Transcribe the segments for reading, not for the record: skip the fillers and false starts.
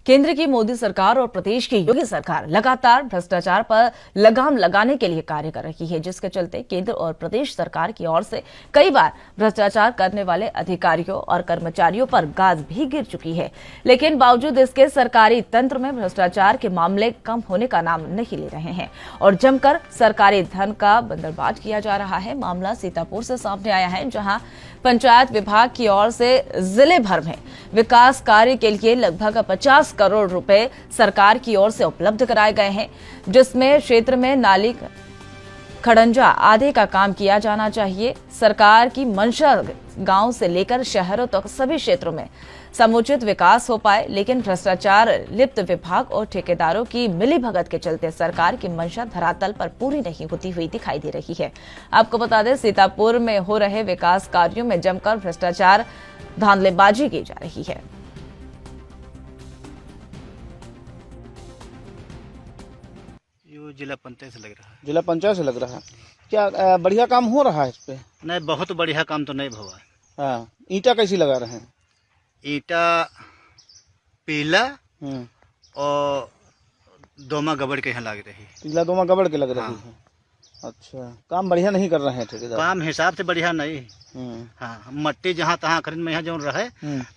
केंद्र की मोदी सरकार और प्रदेश की योगी सरकार लगातार भ्रष्टाचार पर लगाम लगाने के लिए कार्य कर रही है, जिसके चलते केंद्र और प्रदेश सरकार की ओर से कई बार भ्रष्टाचार करने वाले अधिकारियों और कर्मचारियों पर गाज भी गिर चुकी है। लेकिन बावजूद इसके सरकारी तंत्र में भ्रष्टाचार के मामले कम होने का नाम नहीं ले रहे हैं और जमकर सरकारी धन का बंदरबाज किया जा रहा है। मामला सीतापुर से सामने आया है, जहां पंचायत विभाग की ओर से जिले भर में विकास कार्य के लिए लगभग 50 करोड़ रुपए सरकार की ओर से उपलब्ध कराए गए हैं, जिसमें क्षेत्र में नाली खड़ंजा आदि का काम किया जाना चाहिए। सरकार की मंशा गांव से लेकर शहरों तक सभी क्षेत्रों में समुचित विकास हो पाए, लेकिन भ्रष्टाचार लिप्त विभाग और ठेकेदारों की मिलीभगत के चलते सरकार की मंशा धरातल पर पूरी नहीं होती हुई दिखाई दे रही है। आपको बता दें, सीतापुर में हो रहे विकास कार्यों में जमकर भ्रष्टाचार धांधलेबाजी की जा रही है। जिला पंचायत से लग रहा है। जिला पंचायत से लग रहा है क्या? बढ़िया काम हो रहा है इस पे? नहीं, बहुत बढ़िया काम तो नहीं हुआ है। हाँ, ईंटा कैसी लगा रहे हैं? ईंटा पीला और दोमा गबड़ के यहाँ लग रही है। पीला दोमा गबड़ के लग रही है। अच्छा, काम बढ़िया नहीं कर रहे हैं ठेकेदार? काम हिसाब से बढ़िया नहीं। हाँ, मट्टी जहाँ तहाँ खरीद में यहाँ जो रहे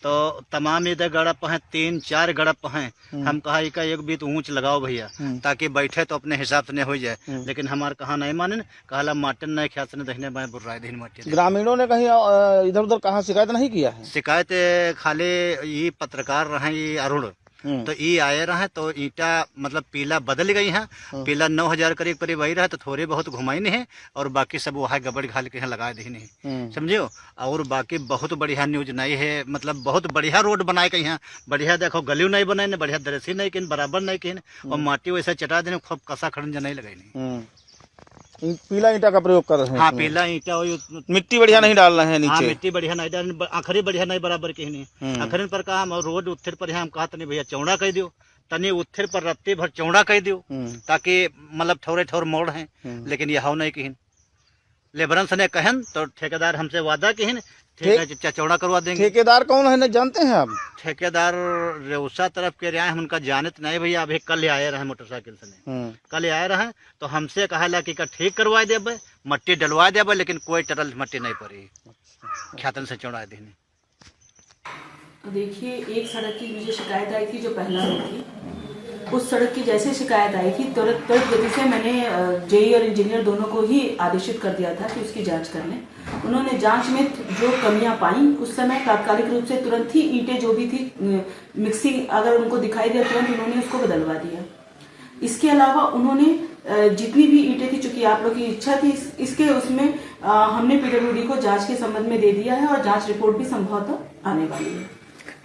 तो तमाम इधर गड़प है, 3-4 गड़प हैं। हम कहा का एक बीत ऊंच लगाओ भैया, ताकि बैठे तो अपने हिसाब से नहीं हो जाए। लेकिन हमारे कहा नहीं माने, कहला माटन नहीं ख्याल से देखने में बुर्राई दिन मट्टी। ग्रामीणों ने कहीं इधर उधर कहा शिकायत नहीं किया है? शिकायत खाली ये पत्रकार रहे, ये अरुण तो ये आए रहे तो ईंटा मतलब पीला बदल गई है। पीला 9,000 करीब वही रहा, तो थोड़े बहुत घुमाई नहीं है और बाकी सब वहाँ गबड़ घाल के यहाँ लगा दी नहीं, समझियो। और बाकी बहुत बढ़िया न्यूज नहीं है, मतलब बहुत बढ़िया रोड बनाए के यहाँ बढ़िया देखो, गली नहीं बनाए, बढ़िया दरसी नहीं किन, बराबर नहीं किन, और माटी वैसे चटा देने, खूब कसा खड़ंजा नहीं लगाई नहीं। पीला ईंटा का प्रयोग कर रहे हैं? हाँ, पीला ईंटा। मिट्टी बढ़िया नहीं डाल रहे हैं नीचे? हाँ, मिट्टी बढ़िया नहीं डाल, आखिरी बढ़िया नहीं, बराबर के नहीं। आखिरी पर काम और रोड उत्थर पर हम कहा तनी भैया चौड़ा कह दियो, तनी उत्थर पर रत्ती भर चौड़ा कह दियो, ताकि मतलब ठौरे ठौर मोड़ है। लेकिन यह नहीं कहिन, लेबरन से कहन तो ठेकेदार हमसे वादा कहिन चौड़ा करवा देंगे। ठेकेदार कौन है, जानते हैं आप? ठेकेदार रेउसा तरफ के रहे हैं, उनका जानत नहीं भैया। अभी कल आए रहे मोटरसाइकिल से, कल आए रहे तो हमसे कहा कि ठीक करवा देबे, मट्टी डलवा देबे, लेकिन कोई टरल मट्टी नहीं पड़ी, ख्यातन से चौड़ा देने। तो देखिए, एक सड़क की मुझे शिकायत आई थी जो पहला रोड थी, उस सड़क की जैसे शिकायत आई थी तुरंत गति से मैंने जेई और इंजीनियर दोनों को ही आदेशित कर दिया था कि उसकी जांच कर लें। उन्होंने जांच में जो कमियां पाई उस समय तात्कालिक रूप से तुरंत ही ईंटें जो भी थी मिक्सिंग अगर उनको दिखाई दिया तुरंत उन्होंने उसको बदलवा दिया। इसके अलावा उन्होंने जितनी भी ईंटें थी, चूंकि आप लोग की इच्छा थी इसके, उसमें हमने पीडब्ल्यूडी को जांच के संबंध में दे दिया है और जांच रिपोर्ट भी संभवतः आने वाली है।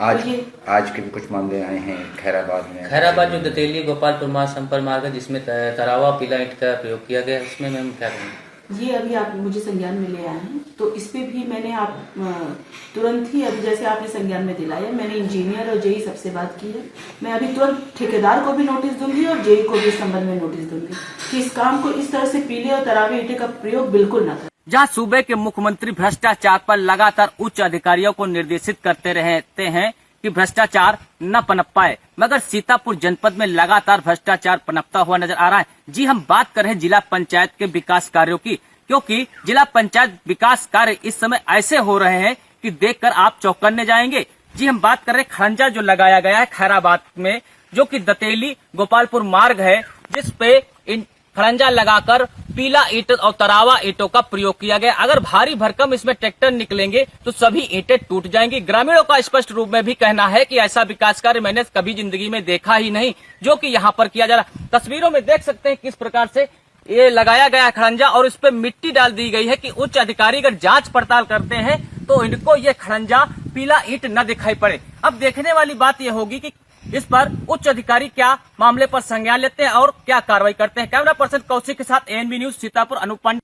आज के भी कुछ मामले आए हैं खैराबाद में। खैराबाद जो दतेली गोपालपुर मार्ग संपर्क मार्ग है, जिसमें तरावा पीला ईंट का प्रयोग किया गया, इसमें मैम क्या करेंगे? ये अभी आप मुझे संज्ञान में ले आए हैं, तो इस पे भी मैंने आप तुरंत ही अभी जैसे आपने संज्ञान में दिलाया, मैंने इंजीनियर और जेई सबसे बात की है। मैं अभी तुरंत ठेकेदार को भी नोटिस दूंगी और जेई को भी इस संबंध में नोटिस दूंगी कि इस काम को इस तरह से पीले और तरावे ईंटे का प्रयोग बिल्कुल न करें। जहां सूबे के मुख्यमंत्री भ्रष्टाचार पर लगातार उच्च अधिकारियों को निर्देशित करते रहते हैं कि भ्रष्टाचार न पनप पाए, मगर सीतापुर जनपद में लगातार भ्रष्टाचार पनपता हुआ नजर आ रहा है। जी, हम बात कर रहे हैं जिला पंचायत के विकास कार्यों की, क्योंकि जिला पंचायत विकास कार्य इस समय ऐसे हो रहे हैं कि देखकर आप चौंकने जाएंगे। जी, हम बात कर रहे हैं खड़ंजा जो लगाया गया है खैराबाद में, जो कि दतेली गोपालपुर मार्ग है, जिसपे खड़ंजा लगाकर पीला ईंट और तरावा ईंटों का प्रयोग किया गया। अगर भारी भरकम इसमें ट्रैक्टर निकलेंगे तो सभी ईंटें टूट जाएंगी। ग्रामीणों का स्पष्ट रूप में भी कहना है कि ऐसा विकास कार्य मैंने कभी जिंदगी में देखा ही नहीं, जो कि यहाँ पर किया जा रहा है। तस्वीरों में देख सकते हैं किस प्रकार से ये लगाया गया है खड़ंजा और इस पे मिट्टी डाल दी गई है कि उच्च अधिकारी अगर जांच पड़ताल करते हैं तो इनको ये खड़ंजा पीला ईंट न दिखाई पड़े। अब देखने वाली बात यह होगी कि इस पर उच्च अधिकारी क्या मामले पर संज्ञान लेते हैं और क्या कार्रवाई करते हैं। कैमरा पर्सन कौशिक के साथ एएनबी न्यूज सीतापुर, अनूप पांडे।